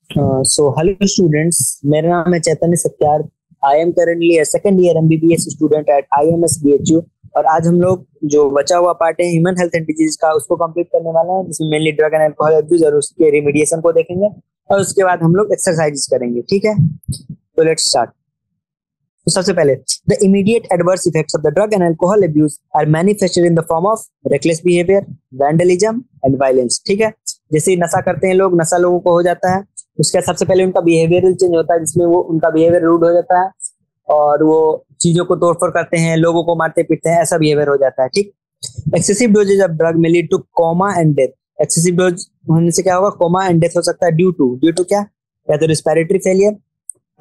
So hello students, मेरा नाम है Chaitanya Satyar. I am currently second year MBBS student at IMS BHU. और आज हम लोग जो बचा हुआ पार्ट है ह्यूमन हेल्थ एंड डिजीज का उसको कंप्लीट करने वाले हैं, जिसमें mainly drug and alcohol abuse और उसके रिमीडिएशन को देखेंगे और उसके बाद हम लोग एक्सरसाइजेस करेंगे। ठीक है, तो लेट्स स्टार्ट। तो सबसे पहले the immediate adverse effects of the drug and alcohol abuse are manifested in the form of reckless behaviour, vandalism and violence. ठीक है, जैसे ही नशा करते हैं लोग, नशा लोगों को हो जाता है, उसके बाद सबसे पहले उनका बिहेवियरल चेंज होता है, जिसमें वो उनका बिहेवियर रूड हो जाता है और वो चीजों को तोड़फोड़ करते हैं, लोगों को मारते पीटते हैं, ऐसा बिहेवियर हो जाता है। ठीक, एक्सेसिव डोजेज ऑफ ड्रग में lead two comma and death. Excessive dose होने से क्या होगा? कोमा एंड डेथ हो सकता है ड्यू टू क्या? या तो रिस्पिरेटरी फेलियर,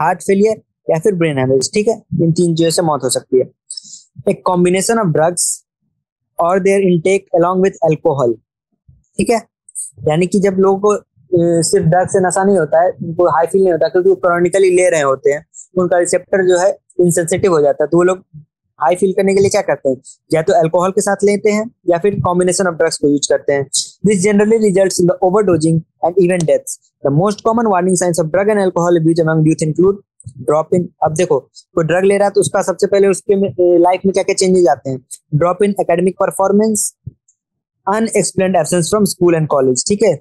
हार्ट फेलियर या फिर ब्रेन हेमरेज। ठीक है, इन तीन चीजों से मौत हो सकती है। एक कॉम्बिनेशन ऑफ ड्रग्स और their intake along with alcohol. ठीक है, यानी कि जब लोगों को सिर्फ ड्रग से नशा नहीं होता है, उनको हाई फील नहीं होता क्योंकि वो क्रॉनिकली ले रहे होते हैं, उनका रिसेप्टर जो है इंसेंसिटिव हो जाता है, तो वो लोग हाई फील करने के लिए क्या करते हैं? या तो अल्कोहल के साथ लेते हैं या फिर कॉम्बिनेशन ऑफ ड्रग्स को यूज करते हैं। This generally results in the overdosing and even deaths. The most common warning signs of drug and alcohol abuse among youth include drop in. अब देखो, कोई ड्रग ले रहा है तो उसका सबसे पहले उसके लाइफ में क्या क्या चेंजेस आते हैं? Drop in academic performance, unexplained absence from school and college. ठीक है,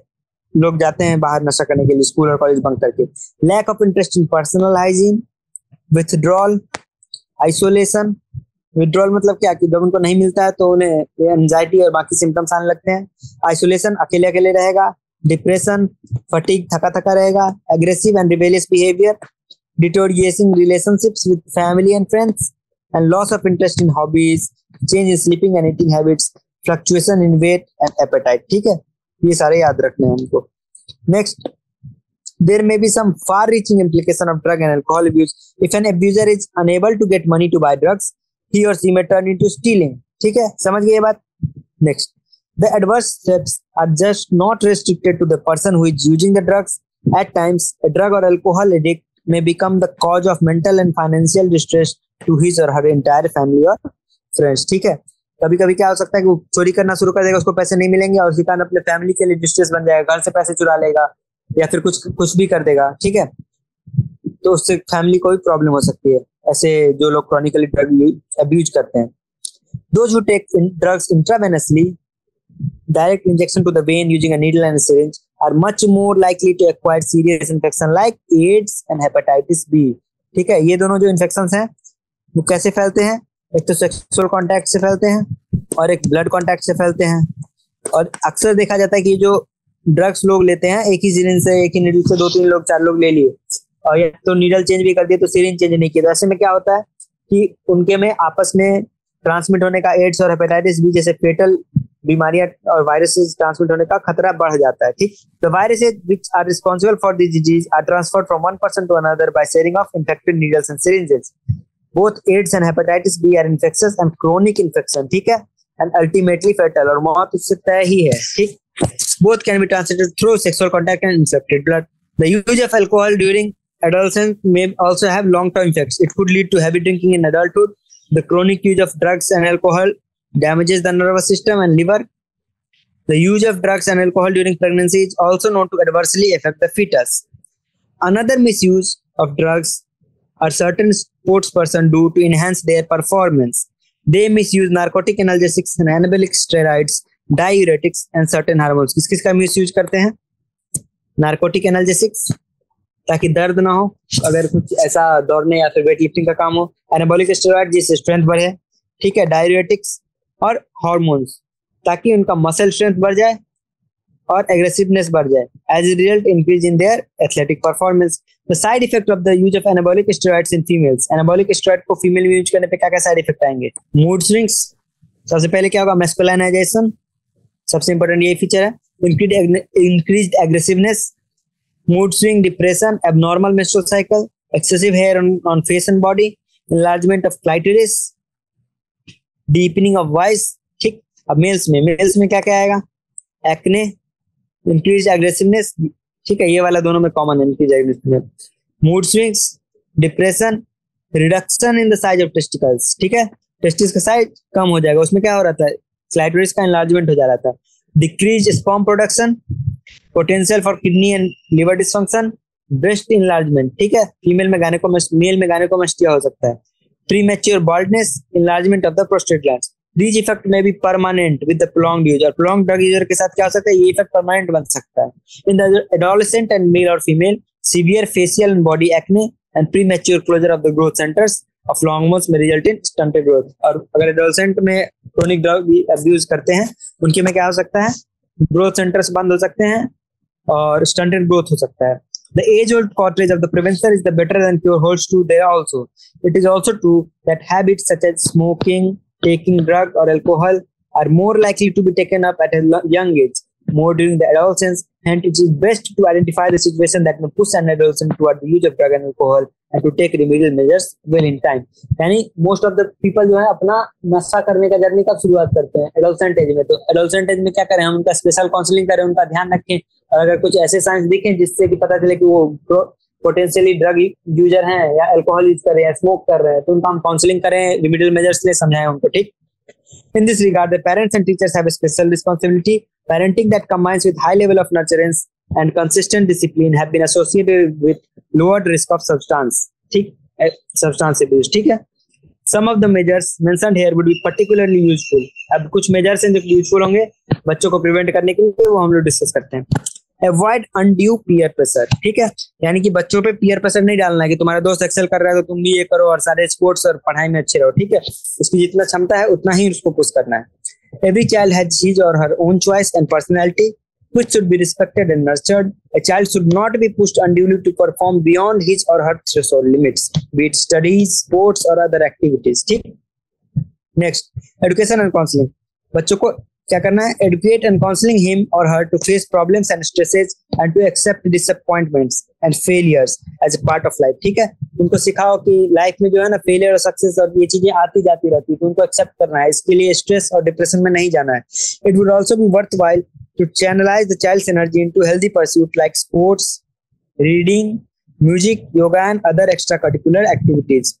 लोग जाते हैं बाहर नशा करने के लिए स्कूल और कॉलेज बंक करके। Lack of interest in personal hygiene, withdrawal, isolation. Withdrawal मतलब क्या कि जब उनको नहीं मिलता है तो उन्हें एंजाइटी और बाकी सिम्टम्स आने लगते हैं। आइसोलेशन, अकेले अकेले रहेगा। डिप्रेशन, फटीग, थका थका रहेगा। Aggressive and rebellious behaviour, deteriorating relationships with family and friends and loss of interest in hobbies, change in sleeping and eating habits, fluctuation in weight and appetite. ठीक है, ये सारे याद रखने हैं हमको। Next, there may be some far-reaching implication of drug and alcohol abuse. If an abuser is unable to get money to buy drugs, he or she may turn into stealing. ठीक है, समझ गए ये बात? Next, the adverse steps are just not restricted to the person who is using the drugs. At times, a drug or alcohol addict may become the cause of mental and financial distress to his or her entire family or friends. ठीक है, कभी कभी क्या हो सकता है कि वो चोरी करना शुरू कर देगा, उसको पैसे नहीं मिलेंगे और उसी कारण अपने फैमिली के लिए डिस्ट्रेस बन जाएगा, घर से पैसे चुरा लेगा या फिर कुछ कुछ भी कर देगा। ठीक है, तो उससे फैमिली को भी प्रॉब्लम हो सकती है, ऐसे जो लोग क्रॉनिकली ड्रग अब्यूज करते हैं। Those who take drugs intravenously, direct injection to the vein using a needle and a syringe, are much more likely to acquire serious infection like AIDS and hepatitis B. ठीक है, ये दोनों जो infections हैं वो कैसे फैलते हैं? एक तो सेक्सुअल कांटेक्ट से फैलते हैं और एक ब्लड कांटेक्ट से फैलते हैं। और अक्सर देखा जाता है कि जो ड्रग्स लोग लेते हैं एक ही सिरिंज से, एक ही नीडल से दो तीन लोग चार लोग ले लिए और या तो नीडल चेंज भी कर दिए तो सिरिंज चेंज नहीं किया, तो ऐसे में क्या होता है कि उनके में आपस में ट्रांसमिट होने का एड्स और हेपेटाइटिस बी जैसे फेटल बीमारियां और वायरसेस ट्रांसमिट होने का खतरा बढ़ जाता है। ठीक, the viruses which are responsible for this disease are transferred from one person to another by sharing of infected needles and syringes. Both AIDS and hepatitis B are infectious and chronic infection. ठीक है, and ultimately फेटल, और मौत उससे तय ही है। ठीक, both can be transmitted through sexual contact and infected blood. The use of alcohol during adolescence may also have long-term effects. It could lead to heavy drinking in adulthood. The chronic use of drugs and alcohol damages the nervous system and liver. The use of drugs and alcohol during pregnancy is also known to adversely affect the fetus. Another misuse of drugs are certain sports persons do to enhance their performance. They misuse narcotic analgesics and anabolic steroids, diuretics and certain hormones. किस किस का miss use करते हैं? Narcotic analgesics ताकि दर्द ना हो अगर कुछ ऐसा दौड़ने या फिर वेट लिफ्टिंग का काम हो। एनाबॉलिक स्टेरॉइड जिससे स्ट्रेंथ बढ़े। ठीक है, डायूरेटिक्स और हार्मोन्स ताकि उनका मसल स्ट्रेंथ बढ़ जाए और एग्रेसिवनेस बढ़ जाए। As a result increase in their athletic performance. The side effect of the use of anabolic steroids in females. Anabolic steroid को फीमेल में यूज करने पे क्या क्या साइड इफेक्ट आएंगे? मूड स्विंग्स, सबसे पहले क्या होगा? मैस्कुलिनाइजेशन, सबसे इंपॉर्टेंट ये फीचर है। Increased aggressiveness, mood swing, depression, abnormal menstrual cycle, excessive hair on face and body, enlargement of clitoris, deepening of voice. ठीक, अब मेल्स में क्या क्या आएगा? Acne, increased aggressiveness. ठीक है, ये वाला दोनों में कॉमन है, increase aggressiveness, mood swings, depression, reduction in the size of testicles. ठीक है, टेस्टिस का साइज कम हो जाएगा, उसमें क्या हो रहा था? क्लाइटोरिस का एनलार्जमेंट हो जा रहा था। Decrease sperm production, potential for kidney and liver dysfunction, breast enlargement, ठीक है, फीमेल में गायनेकोमास्टिया, मेल में गायनेकोमास्टिया हो सकता है। Premature baldness, enlargement of the prostate glands. These effect may be permanent with the prolonged use, और prolonged drug user के साथ क्या हो सकता है, ये इफेक्ट परमानेंट बन सकता है। In the adolescent and male or female, severe facial and body acne and premature closure of the growth centers of long bones may result in stunted growth। और अगर एडोलसेंट में क्रोनिक ड्रग अब्यूज करते हैं, उनके में क्या हो सकता है, ग्रोथ सेंटर्स बंद हो सकते हैं और स्टंटेड ग्रोथ हो सकता है। The age-old cottage of the prevention is the better than cure holds true there also. It is also true that habits such as smoking, taking drug or alcohol are more likely to be taken up at a young age, more during the adolescence, and it is best to identify the situation that may push an adolescent toward the use of drug and alcohol and to take remedial measures well in time। यानी most of the people जो है अपना नशा करने का journey कब शुरुआत करते हैं, एडोलसेंट एज में। तो एडोलसेंट एज में क्या करें, हम उनका स्पेशल काउंसलिंग करें, उनका ध्यान रखें, और अगर कुछ ऐसे साइंस दिखें जिससे कि पता चले कि वो पोटेंशियली ड्रग यूजर हैं या अल्कोहल यूज कर रहे हैं, स्मोक कर रहे हैं, तो उनका हम काउंसलिंग करें, रिमेडियल मेजर्स ले समझाएं उनको, ठीक। In this regard, the parents and teachers have a special responsibility. Parenting that combines with high level of nurturance and consistent discipline have been associated with lowered risk of substance abuse, ठीक है। Some of the measures mentioned here would be particularly useful। अब कुछ measures हैं जो useful होंगे बच्चों को prevent करने के लिए, वो हम लोग डिस्कस करते हैं। अवॉइड अनड्यू पीयर प्रेशर, ठीक है, यानी कि बच्चों पे पीयर प्रेशर नहीं डालना है कि तुम्हारा दोस्त एक्सेल कर रहा है तो तुम भी ये करो और सारे स्पोर्ट्स और पढ़ाई में अच्छे रहो, ठीक है। उसकी जितना क्षमता है उतना ही उसको पुश करना है। एवरी चाइल्ड हैज हिज और her own choice and personality which should be respected and nurtured. A child should not be pushed unduly to perform beyond his or her threshold limits, be it studies, sports or other activities, ठीक। Next, education and counselling. बच्चों को क्या करना है, educate and counselling him और her to face problems and stresses and to accept disappointments and failures as a part of life, ठीक है। उनको सिखाओ कि लाइफ में जो है ना फेलियर और सक्सेस और ये चीजें आती जाती रहती है, तो उनको एक्सेप्ट करना है, इसके लिए स्ट्रेस और डिप्रेशन में नहीं जाना है। It would also be worth while to channelize the child's energy into healthy pursuits like sports, reading, music, yoga, and other extracurricular activities.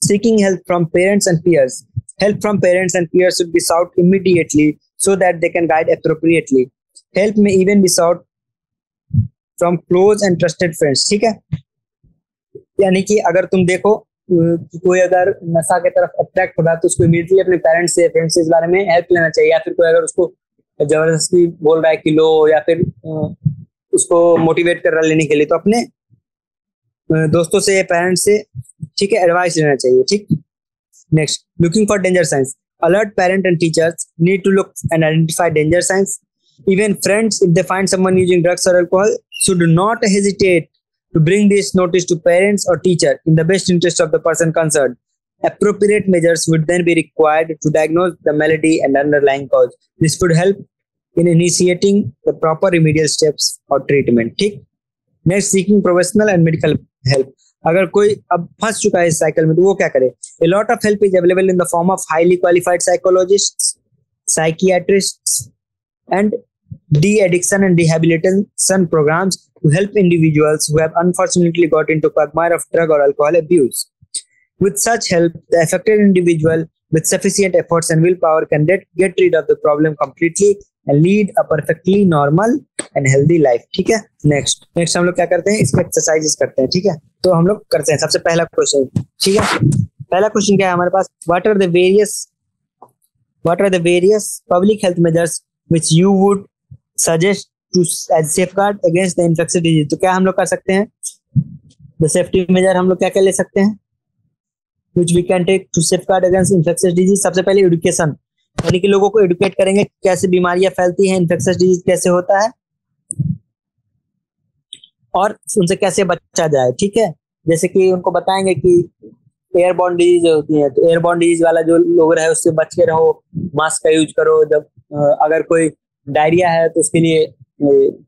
Seeking help from parents and peers. Help from parents and peers should be sought immediately so that they can guide appropriately. Help may even be sought from close and trusted friends, ठीक है। यानी कि अगर तुम देखो कोई अगर नशा के तरफ अट्रैक्ट हो रहा है तो उसको इमीडिएटली अपने पेरेंट्स से, फ्रेंड्स से इस बारे में हेल्प लेना चाहिए, या फिर कोई अगर उसको जबरदस्ती बोल रहा है कि लो, या फिर उसको मोटिवेट कर रहा है लेने के लिए, तो अपने दोस्तों से, पेरेंट्स से, ठीक है, एडवाइस लेना चाहिए, ठीक। Next, looking for danger signs. Alert parent and teachers need to look and identify danger signs. Even friends, if they find someone using drugs और alcohol, should not hesitate to bring this notice to parents or teacher in the best interest of the person concerned. Appropriate measures would then be required to diagnose the malady and underlying cause. This would help in initiating the proper remedial steps or treatment, ठीक। Next, seeking professional and medical help. अगर कोई अब फंस चुका है इस cycle में तो वो क्या करे? A lot of help is available in the form of highly qualified psychologists, psychiatrists, and de-addiction and rehabilitation programs to help individuals who have unfortunately got into quagmire of drug or alcohol abuse. With such help, the affected individual with sufficient efforts and willpower can get rid of the problem completely and lead a perfectly normal and healthy life, ठीक है। Next हम लोग क्या करते हैं, इसमें exercises करते हैं, ठीक है। तो हम लोग करते हैं सबसे पहला क्वेश्चन, ठीक है। पहला क्वेश्चन क्या है हमारे पास, what are the various public health measures which you would suggest to as safeguard against the infectious disease। तो क्या हम लोग कर सकते हैं, the safety measure हम लोग क्या क्या ले सकते हैं, which we can take to safeguard against infectious disease। सबसे पहले एजुकेशन, यानी कि लोगों को एडुकेट करेंगे कैसे बीमारियां फैलती हैं, इन्फेक्शियस डिजीज कैसे होता है और उनसे कैसे बचा जाए, ठीक है। जैसे कि उनको बताएंगे कि एयरबॉर्न डिजीज होती है, तो एयरबॉर्न डिजीज वाला जो लोग रहे उससे बच के रहो, मास्क का यूज करो, जब अगर कोई डायरिया है तो उसके लिए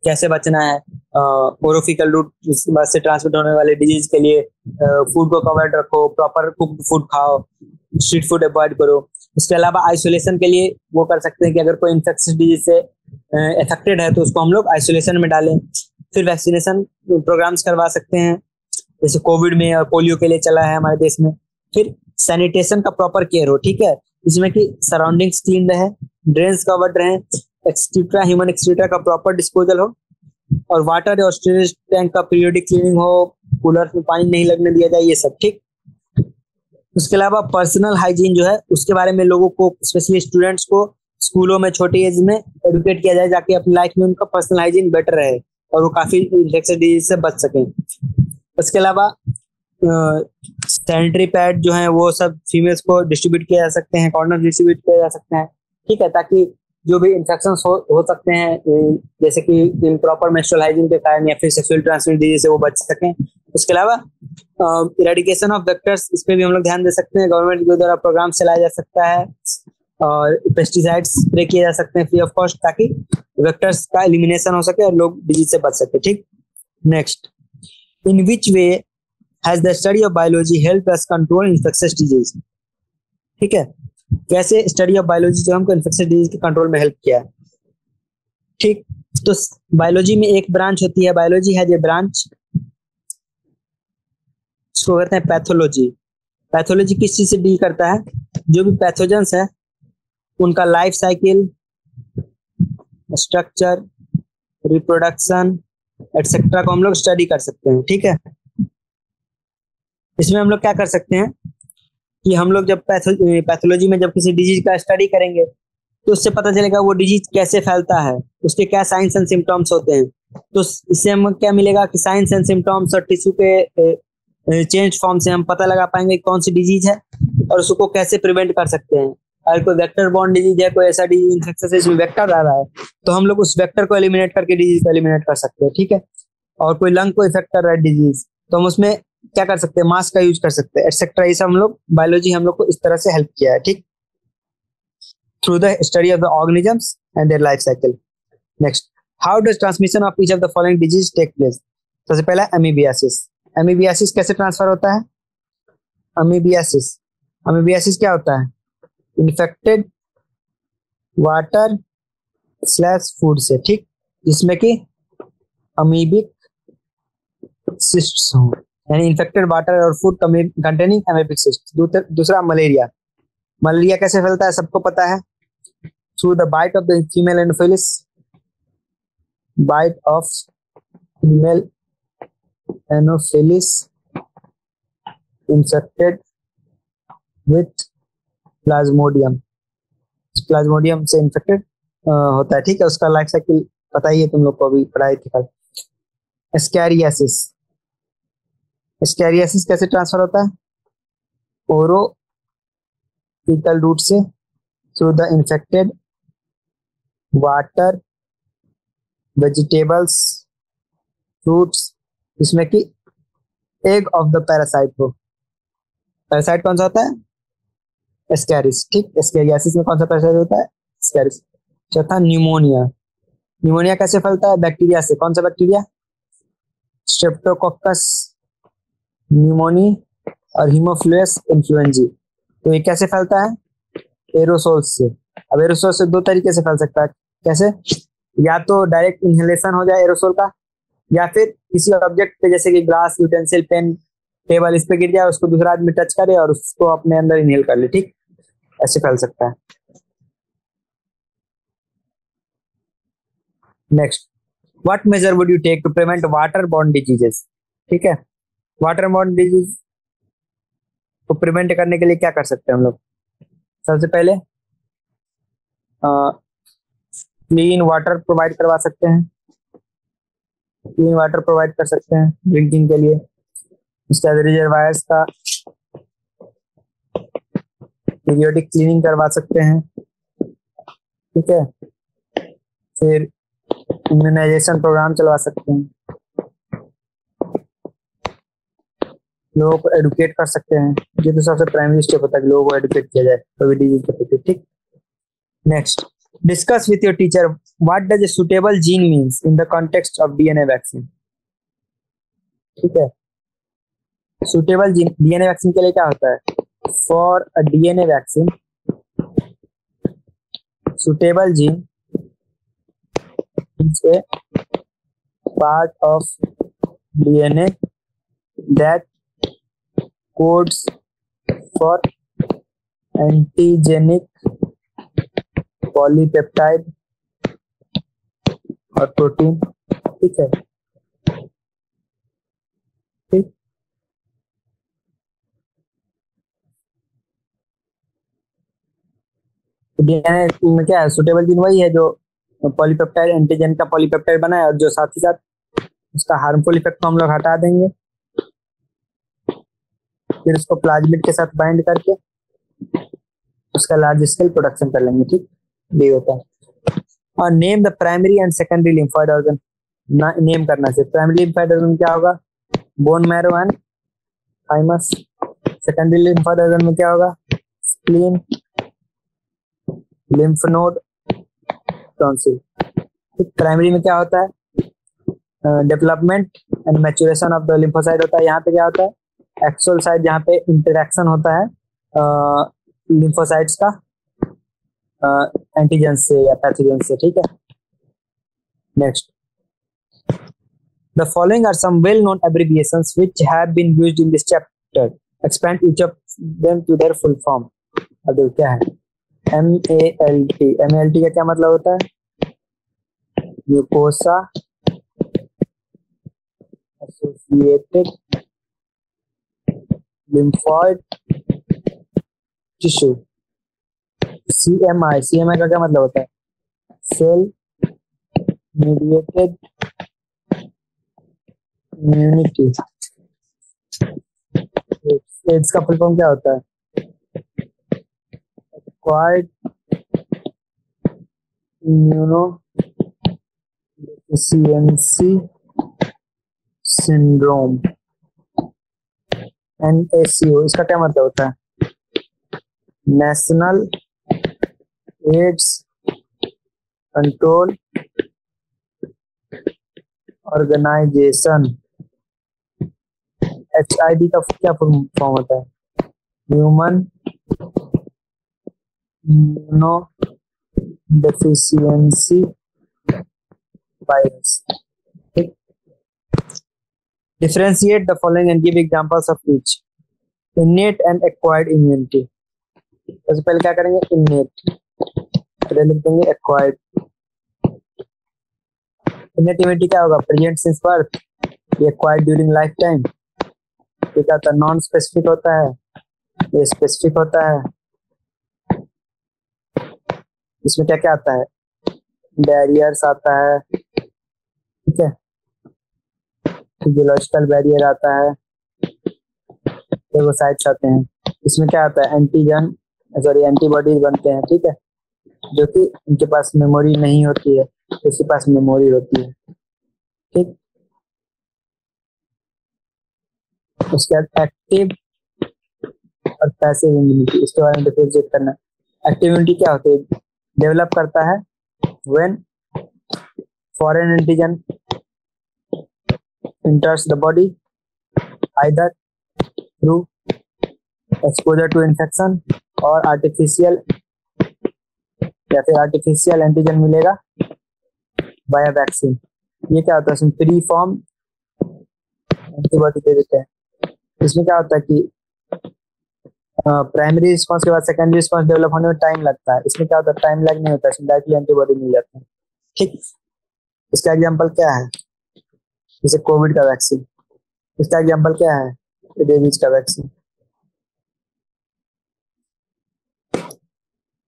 कैसे बचना है, ओरोफिकल रूट से ट्रांसमिट होने वाले डिजीज के लिए फूड को कवर्ड रखो, प्रॉपर कुक्ड फूड खाओ, स्ट्रीट फूड अवॉइड करो। उसके अलावा आइसोलेशन के लिए वो कर सकते हैं कि अगर कोई इन्फेक्शियस डिजीज से अफेक्टेड है तो उसको हम लोग आइसोलेशन में डालें। फिर वैक्सीनेशन प्रोग्राम्स करवा सकते हैं, जैसे कोविड में और पोलियो के लिए चला है हमारे देश में। फिर सैनिटेशन का प्रॉपर केयर हो, ठीक है, जिसमें कि सराउंडिंग्स क्लीन रहे, ड्रेन्स कवर्ड रहे, एक्सक्रीटा, ह्यूमन एक्सक्रीटा का प्रॉपर डिस्पोजल हो, और वाटर और स्टोरेज टैंक का पीरियोडिक क्लीनिंग हो, कूलर में पानी नहीं लगने दिया जाए, ये सब। ठीक। उसके अलावा पर्सनल हाइजीन जो है उसके बारे में लोगों को, स्पेशली स्टूडेंट्स को स्कूलों में छोटी एज में एडुकेट किया जाए, ताकि अपनी लाइफ में उनका पर्सनल हाइजीन बेटर रहे और वो काफी इन्फेक्शियस डिजीज से बच सकें। उसके अलावा सैनिटरी पैड जो है वो सब फीमेल्स को डिस्ट्रीब्यूट किया जा सकते हैं, कॉर्नर डिस्ट्रीब्यूट किया जा सकते हैं। ठीक है, ताकि जो भी इन्फेक्शन हो सकते हैं, जैसे कि इम्प्रॉपर मेंस्ट्रुअल हाइजीन के कारण या फिर सेक्सुअल ट्रांसमिटेड डिजीज से वो बच सकें। उसके अलावा इरेडिकेशन ऑफ वेक्टर्स, इस पे भी हम लोग ध्यान दे सकते हैं। गवर्नमेंट के द्वारा प्रोग्राम चलाया जा सकता है और पेस्टिसाइड्स स्प्रे किए जा सकते हैं फ्री ऑफ कॉस्ट, ताकि वेक्टर्स का एलिमिनेशन हो सके और लोग डिजीज से बच सके। ठीक। Next, in which way has the study of biology help us control infectious disease. ठीक है, कैसे स्टडी ऑफ बायोलॉजी जो हमको इन्फेक्शियस डिजीज के कंट्रोल में हेल्प किया है। ठीक, तो बायोलॉजी में एक ब्रांच होती है, बायोलॉजी है जो ब्रांच, उसको कहते हैं पैथोलॉजी। पैथोलॉजी किस चीज से डील करता है? जो भी पैथोजेंस है उनका life cycle, structure, reproduction etcetera को हम लोग स्टडी कर सकते हैं। ठीक है, इसमें हम लोग क्या कर सकते हैं कि हम लोग जब पैथोलॉजी में जब किसी डिजीज का स्टडी करेंगे तो उससे पता चलेगा वो डिजीज कैसे फैलता है, उसके क्या साइंस एंड सिम्टम्स होते हैं। तो इससे हम क्या मिलेगा कि साइंस एंड सिम्टम्स और टिश्यू के चेंज फॉर्म से हम पता लगा पाएंगे कौन सी डिजीज है और उसको कैसे प्रिवेंट कर सकते हैं। अगर कोई वेक्टर बॉर्न डिजीज है, कोई ऐसा डिजीज इन्फेक्शन जिसमें वेक्टर आ रहा है, तो हम लोग उस वेक्टर को एलिमिनेट करके डिजीज को एलिमिनेट कर सकते हैं। ठीक है, और कोई लंग को इफेक्ट कर रहा है डिजीज, तो हम उसमें क्या कर सकते हैं, मास्क का यूज कर सकते हैं एटसेट्रा। ये सब हम लोग बायोलॉजी हम लोग को इस तरह से हेल्प किया है। ठीक, through the study of the organisms and their life cycle. Next, how does transmission of each of the following disease take place. सबसे पहला एमीबियासिस। एमीबियासिस कैसे ट्रांसफर होता है? अमीबियासिस, अमीबियासिस क्या होता है? इन्फेक्टेड वाटर स्लैश फूड से। ठीक, जिसमें कि अमीबिक सिस्ट्स हो, यानी इन्फेक्टेड वाटर और फूड कंटेनिंग अमीबिक सिस्ट। दूसरा मलेरिया। मलेरिया कैसे फैलता है? सबको पता है, through the bite of the female anopheles, bite of female anopheles infected with plasmodium. Plasmodium से इन्फेक्टेड होता है। ठीक है, उसका लाइफ साइकिल पता ही है तुम लोग को, अभी पढ़ाई थी कल। एस्कैरियासिस, एस्कैरियासिस कैसे ट्रांसफर होता है? ओरो फीकल रूट से through the infected water, vegetables, fruits, जिसमें कि एग ऑफ द पैरासाइट हो। पैरासाइट कौन सा होता है? एस्कैरिस। ठीक, एस्कैरियासिस में कौन सा पैरासाइट होता है? एस्कैरिस। चौथा न्यूमोनिया। न्यूमोनिया कैसे फैलता है? बैक्टीरिया से। कौन सा बैक्टीरिया? स्ट्रेप्टोकोकस न्यूमोनी और हीमोफ्लुएस इन्फ्लुएंजी। तो ये कैसे फैलता है? एरोसोल्स से। अब एरोसोल से दो तरीके से फैल सकता है। कैसे? या तो डायरेक्ट इनहेलेशन हो जाए एरोसोल का, या फिर किसी ऑब्जेक्ट पे जैसे कि ग्लास, यूटेंसिल, पेन, टेबल, इस पे गिर जाए, उसको दूसरा आदमी टच करे और उसको अपने अंदर इनहेल कर ले। ठीक, ऐसे फैल सकता है। Next, what measure would you take to prevent water borne diseases. ठीक है, वाटर बॉर्न डिजीज को प्रिवेंट करने के लिए क्या कर सकते हैं हम लोग? सबसे पहले क्लीन वाटर प्रोवाइड करवा सकते हैं, क्लीन वाटर प्रोवाइड कर सकते हैं ड्रिंकिंग के लिए। उसके बाद रिजर्वायर्स का पीरियोडिक क्लीनिंग करवा सकते हैं। ठीक है, फिर इम्यूनाइजेशन प्रोग्राम चलवा सकते हैं, लोगों को एडुकेट कर सकते हैं। ये तो सबसे प्राइमरी स्टेप होता है कि लोगों को एडुकेट किया जाए कोई डिजीज के प्रति। ठीक, next, discuss with your teacher what does a suitable gene means in the context of DNA vaccine. ठीक है, सुटेबल जीन डीएनए वैक्सीन के लिए क्या होता है? For a DNA vaccine, suitable gene is a part of DNA that codes for antigenic polypeptide or protein ठीक है। ठीक। डीएनए में क्या है, सुटेबल जीन वही है जो पॉलीपेप्टाइड एंटीजन का पॉलीपेप्टाइड बनाए और जो साथ ही साथ उसका हार्मफुल इफेक्ट को हम लोग हटा देंगे, फिर उसको प्लाज्मिड के साथ बाइंड करके उसका लार्ज स्केल प्रोडक्शन कर लेंगे। ठीक, ये होता है। और name the primary and secondary lymphoid organ, name करना से प्राइमरी लिम्फोइड ऑर्गन क्या होगा, bone marrow and thymus. Secondary lymphoid organ में क्या होगा, spleen, lymph node, tonsil. Primary में क्या होता है, development and maturation of the lymphocyte होता है। यहाँ पे क्या होता है, एक्सोल साइट जहाँ पे इंटरेक्शन होता है लिम्फोसाइट्स का एंटीजन से या पैथोजन से। ठीक है। Next, the following are some well known abbreviations which have been used in this chapter, expand each of them to their full form. अब देखो क्या है, MALT। MALT का क्या मतलब होता है, mucosa associated lymphoid tissue. CMI का क्या मतलब होता है, सेल मीडिएटेड इम्यूनिटी। एड्स का फुल फॉर्म क्या होता है, acquired immunodeficiency syndrome. NACO इसका क्या मतलब होता है, national AIDS control organisation. HIV का क्या फॉर्म होता है, human immunodeficiency virus. Differentiate the following and give examples of each. Innate and acquired immunity. सबसे पहले क्या करेंगे, innate, फिर लिख देंगे acquired। Innate immunity क्या होगा, present since birth, ये acquired during lifetime। ये क्या होता है, नॉन स्पेसिफिक होता है, ये स्पेसिफिक होता है। इसमें क्या क्या आता है, बैरियर्स आता है, ठीक है, फिजियोलॉजिकल बैरियर आता है, फेगोसाइट्स आते हैं। इसमें क्या आता है, एंटीजन सॉरी एंटीबॉडीज बनते हैं, ठीक है, जो कि उनके पास मेमोरी नहीं होती है, उसके पास मेमोरी होती है। ठीक, उसके बाद एक्टिव और पैसिव इम्यूनिटी, इसके बारे में डिफरेंशिएट करना। एक्टिव इम्यूनिटी क्या होती है, डेवलप करता है when foreign antigen enters the body either through exposure to infection और आर्टिफिशियल या फिर आर्टिफिशियल एंटीजन मिलेगा बाय वैक्सीन। ये क्या होता है, इसमें प्री फॉर्म एंटीबॉडी दे देते हैं। इसमें क्या होता है कि प्राइमरी रिस्पांस के बाद सेकेंडरी रिस्पांस डेवलप होने में टाइम लगता है। इसमें क्या होता है, टाइम लैग नहीं होता, इसमें डायरेक्टली एंटीबॉडी मिल जाता है। ठीक, इसका एग्जांपल क्या है, जैसे कोविड का वैक्सीन, इसका एग्जांपल क्या है, रेबीज का vaccine.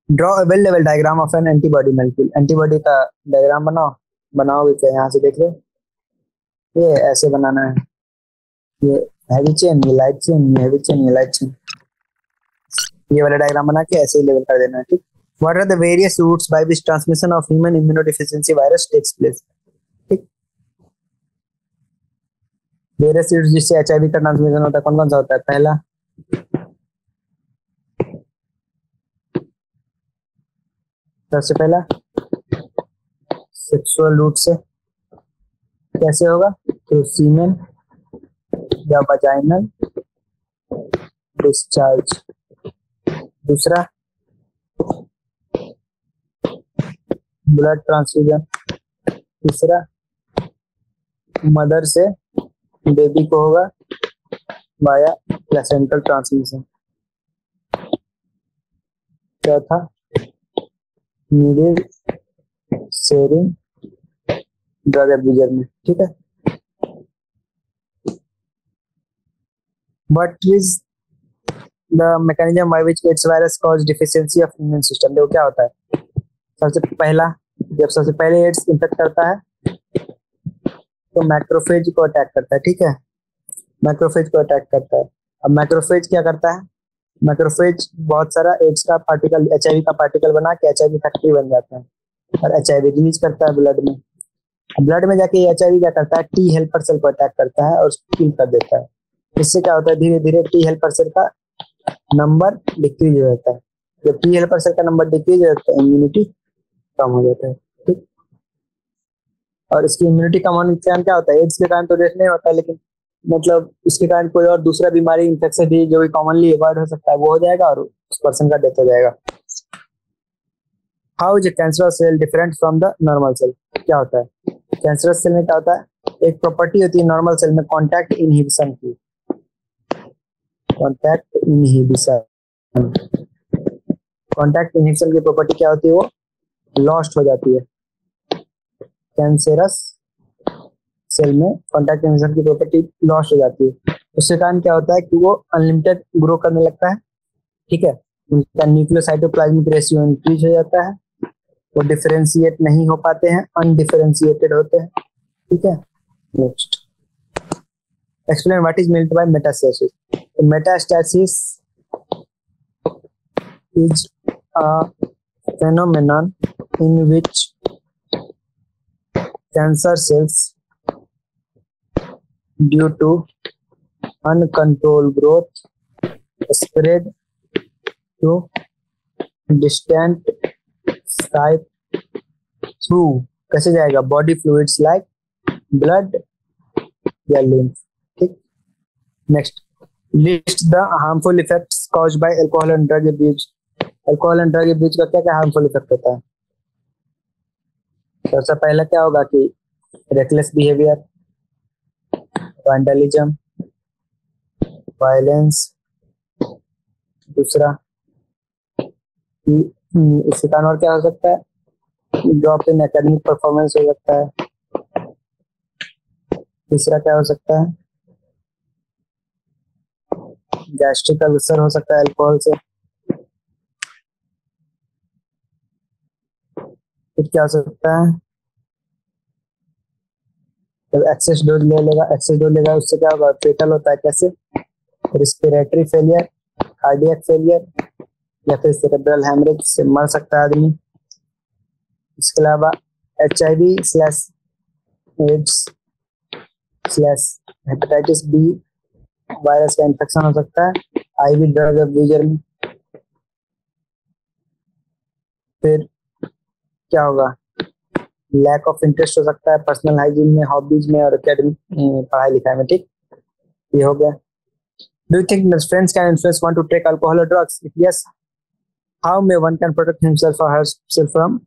Draw a well level diagram of N antibody molecule. Antibody का डायग्राम बनाओगे क्या, यहाँ से देख लो, ये ऐसे बनाना है, ये हैवी चेन, ये लाइट चेन, ये हैवी चेन, ये लाइट चेन, ये वाला डायग्राम बना के ऐसे ही लेवल कर देना है। ठीक, what are the various routes by which transmission of human immunodeficiency virus takes place. ठीक, वेरियस रूट्स जिससे HIV का ट्रांसमिशन होता है, कौन कौन सा होता है, पहला सबसे पहला सेक्सुअल रूट से, कैसे होगा, थ्रू सीमेन या वजाइनल डिस्चार्ज। दूसरा ब्लड ट्रांसफ्यूजन। तीसरा मदर से बेबी को होगा वाया प्लेसेंटल ट्रांसमिशन। चौथा नीडल शेयरिंग ड्रग एब्यूजर में, ठीक है। What is the mechanism by which AIDS virus cause deficiency of immune system? देखो क्या होता है, सबसे पहला, जब सबसे पहले एड्स इन्फेक्ट करता है तो मैक्रोफेज को अटैक करता है, ठीक है, मैक्रोफेज को अटैक करता है। अब मैक्रोफेज क्या करता है, मैक्रोफेज बहुत सारा एड्स का पार्टिकल, एचआईवी का पार्टिकल बना के एचआईवी फैक्ट्री बन जाता है और एचआईवी रिलीज करता है ब्लड में। ब्लड में जाके एचआईवी क्या करता है, टी हेल्पर सेल को अटैक करता है और उसको किल कर देता है। इससे क्या होता है, धीरे धीरे टी हेल्पर सेल का नंबर डिक्रीज हो जाता है। जब टी हेल्पर सेल का नंबर डिक्रीज हो जाता है, इम्यूनिटी कम हो जाता है, ठीक। और इसकी इम्यूनिटी कम होने के कारण क्या होता है, एड्स के कारण तो डेथ नहीं होता है, लेकिन मतलब इसके कारण कोई और दूसरा बीमारी, इन्फेक्शन भी जो भी कॉमनली अवॉइड हो सकता है वो हो जाएगा और उस पर्सन का डेथ हो जाएगा। How is a cancerous cell different from the normal cell? क्या होता है, कैंसरस सेल में क्या होता है, एक प्रॉपर्टी होती है नॉर्मल सेल में, कॉन्टैक्ट इनहिबिशन की, कॉन्टैक्ट इनहिबिशन, कॉन्टैक्ट इनहिबिशन की प्रॉपर्टी क्या होती है, वो लॉस्ट हो जाती है। कैंसरस सेल में कॉन्टैक्ट इनहिबिशन की प्रॉपर्टी लॉस्ट हो जाती है, उसके कारण क्या होता है कि वो अनलिमिटेड ग्रो करने लगता है, ठीक है। उनका न्यूक्लियोसाइटोप्लाज्मिक रेशियो इंक्रीज हो जाता है, वो डिफरेंशिएट नहीं हो पाते हैं, अनडिफरेंशिएटेड होते हैं, ठीक है। Next, explain what is meant by metastasis? Metastasis is a phenomenon in which cancer cells, due to uncontrolled growth, spread to distant site through, कैसे जाएगा, बॉडी फ्लूइड्स लाइक ब्लड या लिम्फ, ठीक। Next, list the harmful effects caused by alcohol and drug abuse. Alcohol and drug abuse का क्या क्या harmful effect होता है? सबसे पहला क्या होगा कि रेकलेस बिहेवियर, वैंडलिज्म, वायलेंस। दूसरा कि इसके कारण और क्या हो सकता है, ड्रॉप इन एकेडमिक परफॉर्मेंस हो सकता है। तीसरा क्या हो सकता है, गैस्ट्रिक अल्सर हो सकता है अल्कोहल से। फिर क्या हो सकता है, जब एक्सेस डोज ले लेगा, एक्सेस डोज लेगा उससे क्या होगा, फेटल होता है, कैसे, रिस्पिरेटरी फेलियर, कार्डियक फेलियर या फिर सेरेब्रल हेमरेज से मर सकता है आदमी। इसके अलावा HIV slash AIDS slash hepatitis B virus का इन्फेक्शन हो सकता है IV ड्रग अब्यूजर में। फिर क्या होगा, लैक ऑफ इंटरेस्ट हो सकता है पर्सनल हाइजीन में, हॉबीज में और एकेडमिक पढ़ाई लिखाई में, ठीक। ये हो गया। Do you think that friends can influence one to take alcohol or drugs? If yes, how may one can protect himself or herself from?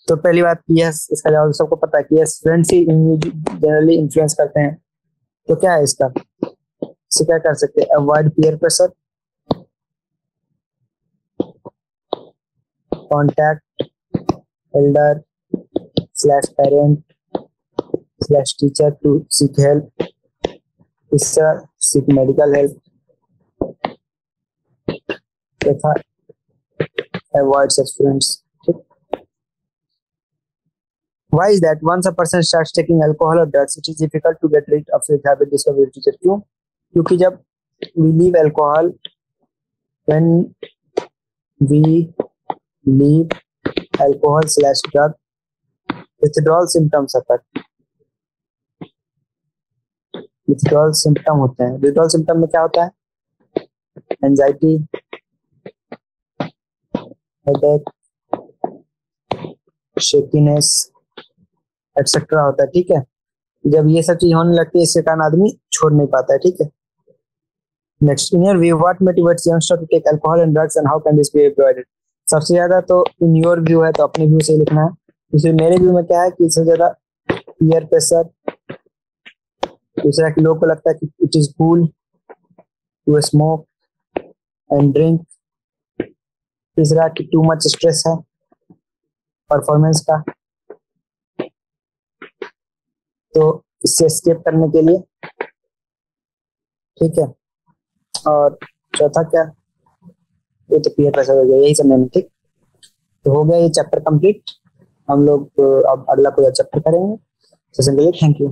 तो पहली बात यस, इसका जवाब सबको पता है कि यस, फ्रेंड्स ही जनरली इन्फ्लुएंस करते हैं। तो क्या है इसका, इसे क्या कर सकते हैं, avoid peer pressure, contact elder slash parent slash teacher to seek help. तीसरा, सीक मेडिकल हेल्प। चौथा, अवॉइड सच फ्रेंड्स, ठीक। Why is that once a person starts taking alcohol or drugs, it is difficult to get rid of his habit? Discover your future. क्यों? क्योंकि जब we leave alcohol, when we leave alcohol slash drug, withdrawal symptoms occur. withdrawal symptom होते हैं। withdrawal symptom में क्या होता है, anxiety, headache, shakiness etcetera होता है, ठीक है। जब ये सब चीज होने लगती है, इसके कारण आदमी छोड़ नहीं पाता है, ठीक है। Next, in your view what motivates youngster to take alcohol and drugs and how can this be avoided? सबसे ज्यादा तो इन योर व्यू है, तो अपने व्यू से लिखना है। दूसरे मेरे व्यू में क्या है कि सबसे ज्यादा पीयर प्रेशर। दूसरा कि लोगों को लगता है कि it is cool to smoke and drink. तीसरा कि टू मच स्ट्रेस है परफॉर्मेंस का। तो इससे एस्केप करने के लिए, ठीक है। और चौथा क्या, ये तो पीयर प्रेशर हो गया, यही सब मैंने, ठीक। तो हो गया ये चैप्टर कंप्लीट। हम लोग अब अगला पूरा चैप्टर करेंगे। सेशन के लिए थैंक यू।